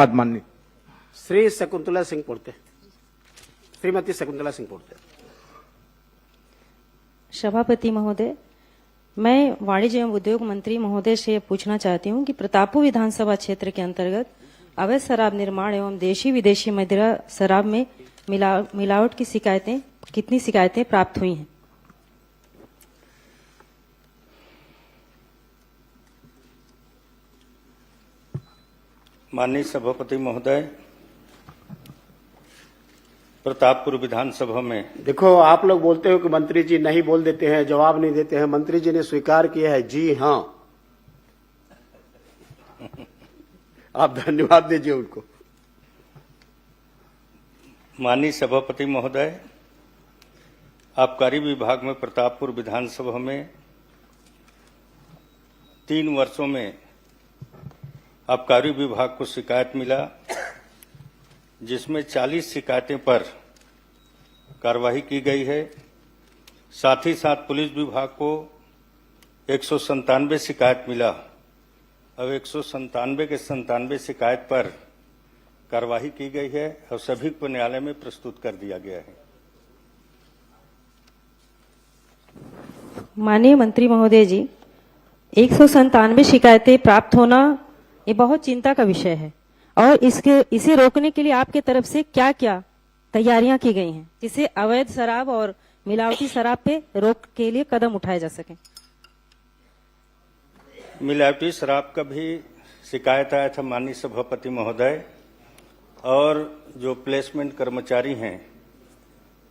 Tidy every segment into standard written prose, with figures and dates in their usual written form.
माननीय श्री शकुंतला सिंह पोर्ते, श्रीमती शकुंतला सिंह पोर्ते। सभापति महोदय, मैं वाणिज्य एवं उद्योग मंत्री महोदय से पूछना चाहती हूं कि प्रतापपुर विधानसभा क्षेत्र के अंतर्गत अवैध शराब निर्माण एवं देशी विदेशी मदिरा शराब में मिलावट की कितनी शिकायतें प्राप्त हुई हैं? माननीय सभापति महोदय, प्रतापपुर विधानसभा में देखो, आप लोग बोलते हो कि मंत्री जी नहीं बोल देते हैं, जवाब नहीं देते हैं। मंत्री जी ने स्वीकार किया है, जी हां। आप धन्यवाद दीजिए उनको। माननीय सभापति महोदय, आबकारी विभाग में प्रतापपुर विधानसभा में 3 वर्षों में आबकारी विभाग को शिकायत मिला, जिसमें 40 शिकायतें पर कार्रवाई की गई है। साथ ही साथ पुलिस विभाग को 197 शिकायत मिला। अब 197 के 97 शिकायत पर कार्रवाई की गई है और सभी को न्यायालय में प्रस्तुत कर दिया गया है। माननीय मंत्री महोदय जी, 197 शिकायतें प्राप्त होना ये बहुत चिंता का विषय है और इसे रोकने के लिए आपके तरफ से क्या क्या तैयारियां की गई हैं जिससे अवैध शराब और मिलावटी शराब पे रोक के लिए कदम उठाए जा सके? मिलावटी शराब का भी शिकायत आया था माननीय सभापति महोदय, और जो प्लेसमेंट कर्मचारी हैं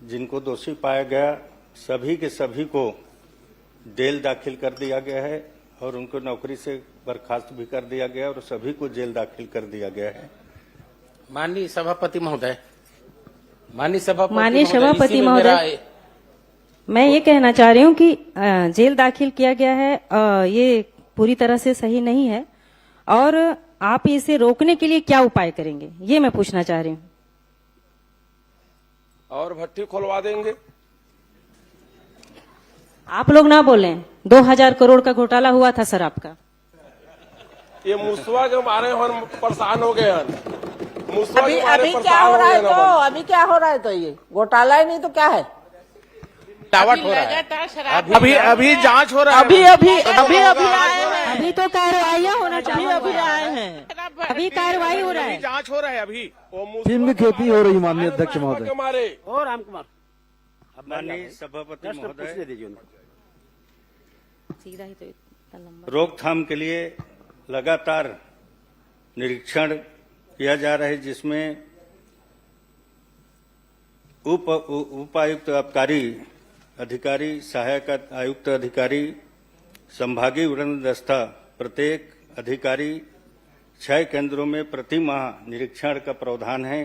जिनको दोषी पाया गया, सभी के सभी को जेल दाखिल कर दिया गया है और उनको नौकरी से बर्खास्त भी कर दिया गया और सभी को जेल दाखिल कर दिया गया है। माननीय सभापति महोदय, माननीय सभापति महोदय, मैं ये कहना चाह रही हूँ कि जेल दाखिल किया गया है, ये पूरी तरह से सही नहीं है और आप इसे रोकने के लिए क्या उपाय करेंगे, ये मैं पूछना चाह रही हूँ। और भट्टी खोलवा देंगे। आप लोग ना बोलें, 2000 करोड़ का घोटाला हुआ था शराब का। ये मुसवा के मारे हम परेशान हो गए हैं। अभी क्या हो रहा है? तो अभी क्या हो रहा है? तो ये घोटाला ही नहीं तो क्या है? मिलावट हो रहा है। अभी जांच हो रहा है। अभी आए हैं। अभी तो कार्रवाइयाँ होना चाहिए। अभी आए हैं। अभी कार्रवाई हो रहा है। जांच हो रहा है। अभी फिल्म की खेती हो रही है माननीय अध्यक्ष महोदय। और राम कुमार, माननीय सभापति महोदय, पूछने दीजिए उनको। सीधा ही तो इतना लंबा। रोकथाम के लिए लगातार निरीक्षण किया जा रहा है, जिसमें उपायुक्त आबकारी अधिकारी, सहायक आयुक्त अधिकारी, संभागीय वृंद दस्ता प्रत्येक अधिकारी 6 केंद्रों में प्रति माह निरीक्षण का प्रावधान है।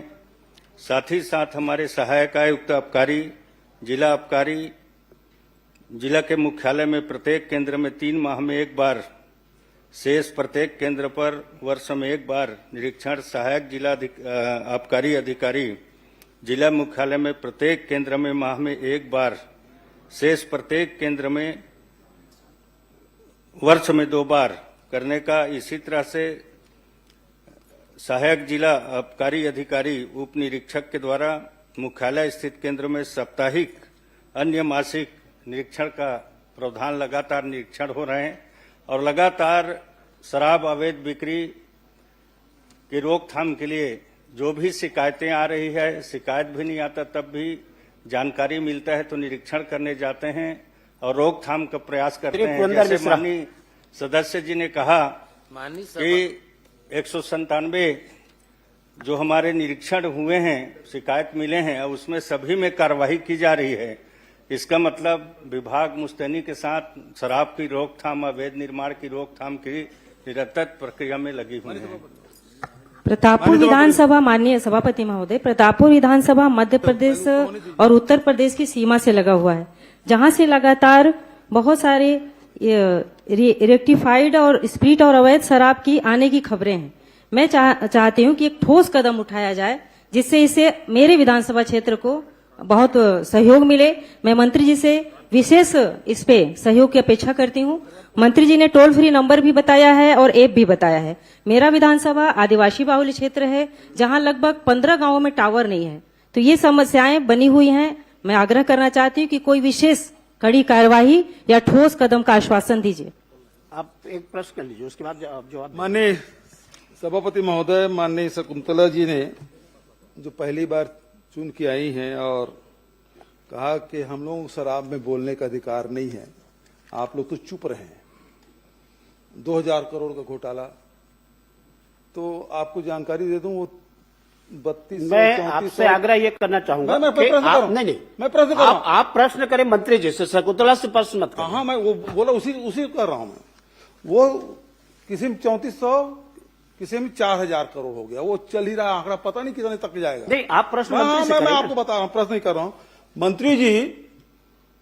साथ ही साथ हमारे सहायक आयुक्त आबकारी, जिला आबकारी, जिला के मुख्यालय में प्रत्येक केंद्र में 3 माह में एक बार, शेष प्रत्येक केंद्र पर वर्ष में एक बार निरीक्षण। सहायक जिला आबकारी अधिकारी जिला मुख्यालय में प्रत्येक केंद्र में माह में एक बार, शेष प्रत्येक केंद्र में वर्ष में 2 बार करने का। इसी तरह से सहायक जिला आबकारी अधिकारी उप निरीक्षक के द्वारा मुख्यालय स्थित केंद्र में साप्ताहिक अन्य मासिक निरीक्षण का प्रावधान, लगातार निरीक्षण हो रहे हैं और लगातार शराब अवैध बिक्री की रोकथाम के लिए जो भी शिकायतें आ रही है, शिकायत भी नहीं आता तब भी जानकारी मिलता है तो निरीक्षण करने जाते हैं और रोकथाम का प्रयास करते हैं। जैसे माननीय सदस्य जी ने कहा कि 197 जो हमारे निरीक्षण हुए हैं, शिकायत मिले हैं, उसमें सभी में कार्रवाई की जा रही है। इसका मतलब विभाग मुस्तैनी के साथ शराब की रोकथाम, अवैध निर्माण की रोकथाम की निरंतर प्रक्रिया में लगी हुई है। प्रतापपुर विधानसभा, माननीय सभापति महोदय, प्रतापपुर विधानसभा मध्य प्रदेश और उत्तर प्रदेश की सीमा से लगा हुआ है, जहां से लगातार बहुत सारे रेक्टिफाइड और स्प्रिट और अवैध शराब की आने की खबरें हैं। मैं चाहती हूं कि एक ठोस कदम उठाया जाए जिससे इसे मेरे विधानसभा क्षेत्र को बहुत सहयोग मिले। मैं मंत्री जी से विशेष इस पे सहयोग की अपेक्षा करती हूँ। मंत्री जी ने टोल फ्री नंबर भी बताया है और ऐप भी बताया है। मेरा विधानसभा आदिवासी बाहुल्य क्षेत्र है, जहां लगभग 15 गांवों में टावर नहीं है, तो ये समस्याएं बनी हुई हैं। मैं आग्रह करना चाहती हूँ कि कोई विशेष कड़ी कार्यवाही या ठोस कदम का आश्वासन दीजिए। आप एक प्रश्न कर लीजिए, उसके बाद जवाब। माननीय सभापति महोदय, माननीय शकुंतला जी ने जो पहली बार चुन के आई हैं और कहा कि हम लोगों को शराब में बोलने का अधिकार नहीं है, आप लोग तो चुप रहे हैं। 2000 करोड़ का घोटाला, तो आपको जानकारी दे दूं, वो 32 मैं आपसे आग्रह ये करना चाहूंगा मैं कि प्रश्न कर रहा हूं। नहीं मैं प्रश्न कर रहा हूं। आप प्रश्न करें मंत्री जी से, शकुंतला से प्रश्न मत करें। हाँ, मैं वो बोला उसी कर रहा हूं मैं। वो किसी में 3400, किसी में 4000 करोड़ हो गया, वो चल ही रहा आंकड़ा, पता नहीं कितने तक जाएगा। नहीं, आप प्रश्न मंत्री से मैं करें ना। आपको बता रहा हूं, प्रश्न नहीं कर रहा हूं। मंत्री जी,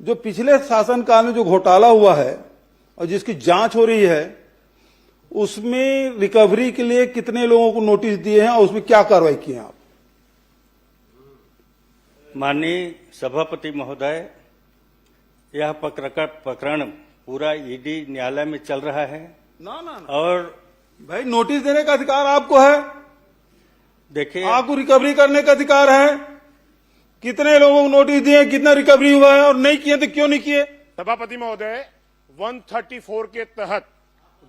जो पिछले शासनकाल में जो घोटाला हुआ है और जिसकी जांच हो रही है, उसमें रिकवरी के लिए कितने लोगों को नोटिस दिए हैं और उसमें क्या कार्रवाई की है आप? माननीय सभापति महोदय, यह प्रकरण पूरा ईडी न्यायालय में चल रहा है ना और भाई, नोटिस देने का अधिकार आपको है, देखिए आपको रिकवरी करने का अधिकार है। कितने लोगों को नोटिस दिए, कितना रिकवरी हुआ है, और नहीं किए तो क्यों नहीं किए? सभापति महोदय, 134 के तहत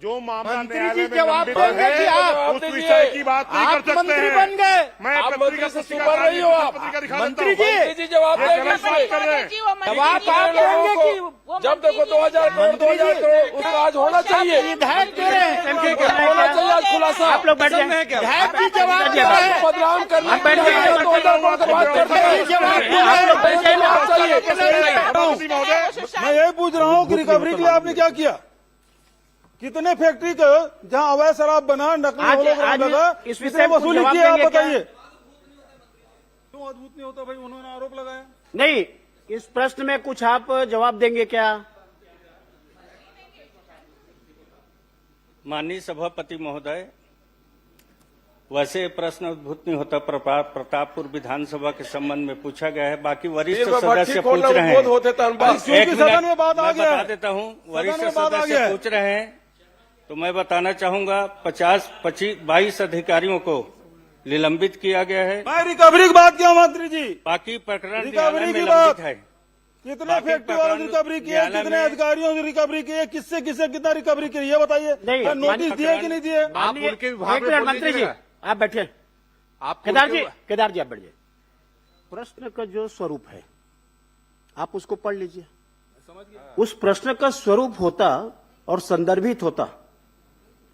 जो मामला मंत्री न्यायालय जी में जवाब लंबित देंगे है, कि आप उस विषय की बात नहीं कर आप सकते मंत्री हैं। बन गए। मैं आप पत्रिका मंत्री से पुस्तिका सुपर नहीं हो आप। पत्रिका दिखा देता मंत्री हूं। जी, मंत्री जी जवाब ये देंगे गलत बात कर रहे हैं। जवाब आप देंगे कि वो जब देखो 2000 करोड़ 2000 करोड़, उसका आज होना चाहिए, विधायक दे रहे हैं। होना चाहिए आज खुलासा। आप लोग बैठ जाएं। विधायक जी जवाब दे रहे हैं। बदनाम करने आप बैठ के लिए जाइए। 2000 करोड़ की बात करते हैं। जवाब दे रहे आप हैं। लोग बैठ जाइए। सभापति महोदय, मैं यही पूछ रहा हूं कि रिकवरी के लिए आपने क्या किया? कितने फैक्ट्री का जहां अवैध शराब बना, नकली आज होलोग्राम लगा, इस कितने विषय को वसूली जवाब किए आप देंगे क्या? बताइए। क्यों अद्भुत नहीं होता भाई? उन्होंने आरोप लगाया। नहीं, इस प्रश्न में कुछ आप जवाब देंगे क्या? माननीय सभापति महोदय, वैसे प्रश्न उद्भूत नहीं होता, प्रतापपुर विधानसभा के संबंध में पूछा गया है। बाकी वरिष्ठ सदस्य पूछ रहे हैं। होते तो हम बात- क्योंकि एक मिनट, सदन में बात आ मैं गया बता है। देता हूं। सदन वरिष्ठ में बात आ गया सदस्य है। पूछ रहे हैं, तो मैं बताना चाहूंगा 22 अधिकारियों को निलंबित किया गया है। मैं रिकवरी की बात किया मंत्री जी। बाकी प्रकरण रिकवरी न्यायालय की में बात। लंबित है। कितने बाकी फैक्ट्री वालों की प्रकरण रिकवरी की है, न्यायालय कितने में- अधिकारियों की रिकवरी की है, किससे किससे कितना रिकवरी की है, ये बताइए। नहीं, और नोटिस दिए कि नहीं दिए? माननीय- उनके विभाग एक में मिनट बोल मंत्री जी, दीजिएगा। आप बैठे। केदार जी आप बैठ जाइए। प्रश्न का जो स्वरूप है, आप उसको पढ़ लीजिए। उस प्रश्न का स्वरूप होता और संदर्भित होता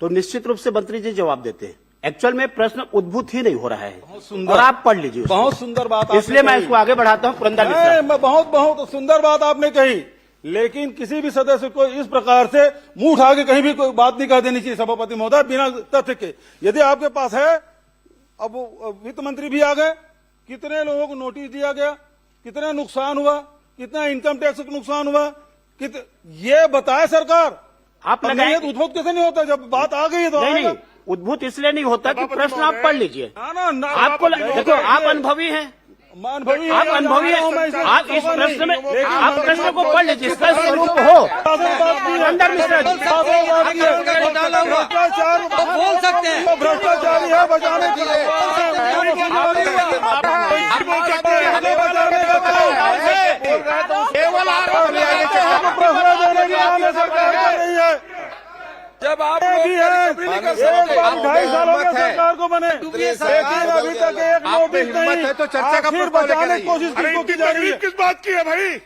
तो निश्चित रूप से मंत्री जी जवाब देते हैं। एक्चुअल में प्रश्न उद्भूत ही नहीं हो रहा है सुंदर। और आप पढ़ लीजिए उसको। बहुत सुंदर बात आपने इसलिए मैं कही। इसको आगे बढ़ाता हूं। पुरंदर मिश्रा, मैं बहुत सुंदर बात आपने कही, लेकिन किसी भी सदस्य को इस प्रकार से मुंह उठा के कहीं भी कोई बात नहीं कह देनी चाहिए सभापति महोदय, बिना तथ्य के। यदि आपके पास है, अब वित्त मंत्री भी आ गए, कितने लोगों को नोटिस दिया गया, कितना नुकसान हुआ, कितना इनकम टैक्स का नुकसान हुआ, ये बताए सरकार। आप अब लगाएं। नहीं है तो उद्भुत कैसे नहीं होता? जब बात आ गई है तो नहीं आएगा। नहीं, उद्भूत इसलिए नहीं होता कि सभापति प्रश्न आप महोदय, पढ़ लीजिए। ना आपको देखो, आप अनुभवी हैं, अनुभवी आप अनुभवी हैं। आप इस प्रश्न में आप प्रश्न को पढ़ लीजिए, इसका स्वरूप हो। पुरंदर मिश्रा जी, भ्रष्टाचार बोल सकते हैं, भ्रष्टाचारी है बचाने के लिए। केवल प्रश्न देने की आने सरकार कर रही है। जब आप भी है, एक बार 2.5 साल हो गए सरकार को बने, लेकिन अभी तक एक नोटिस नहीं। तो चर्चा का आखिर प्रस्ताव लेके बचाने की आइए। कोशिश अरे किसको इनकी की जा रही है? तकलीफ किस बात की है भाई?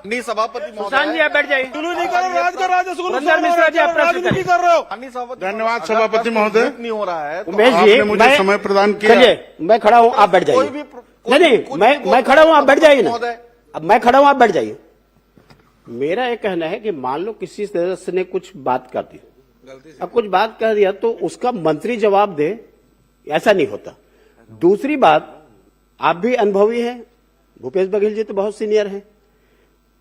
नहीं सभापति सुशांत जी आप बैठ जाइए। सुलू नहीं कर राज का राजस्व को पुरंदर मिश्रा जी, आप प्रश्न राजनीति करें। कर रहे हो। धन्यवाद सभापति महोदय। नहीं हो रहा है तो उमेश जी, आपने मुझे समय प्रदान किया। चलिए, मैं खड़ा हूं, आप बैठ जाइए। कोई भी नहीं, मैं खड़ा हूं, आप बैठ जाइए ना। महोदय। अब मैं खड़ा हूं, आप बैठ जाइए। मेरा ये कहना है कि मान लो किसी सदस्य ने कुछ बात कर दी, अब कुछ बात कह दिया तो उसका मंत्री जवाब दे, ऐसा नहीं होता। दूसरी बात, आप भी अनुभवी हैं, भूपेश बघेल जी तो बहुत सीनियर हैं।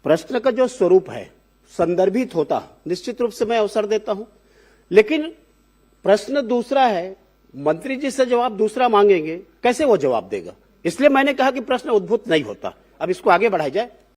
प्रश्न का जो स्वरूप है संदर्भित होता, निश्चित रूप से मैं अवसर देता हूं, लेकिन प्रश्न दूसरा है, मंत्री जी से जवाब दूसरा मांगेंगे, कैसे वो जवाब देगा? इसलिए मैंने कहा कि प्रश्न उद्भूत नहीं होता। अब इसको आगे बढ़ाया जाए।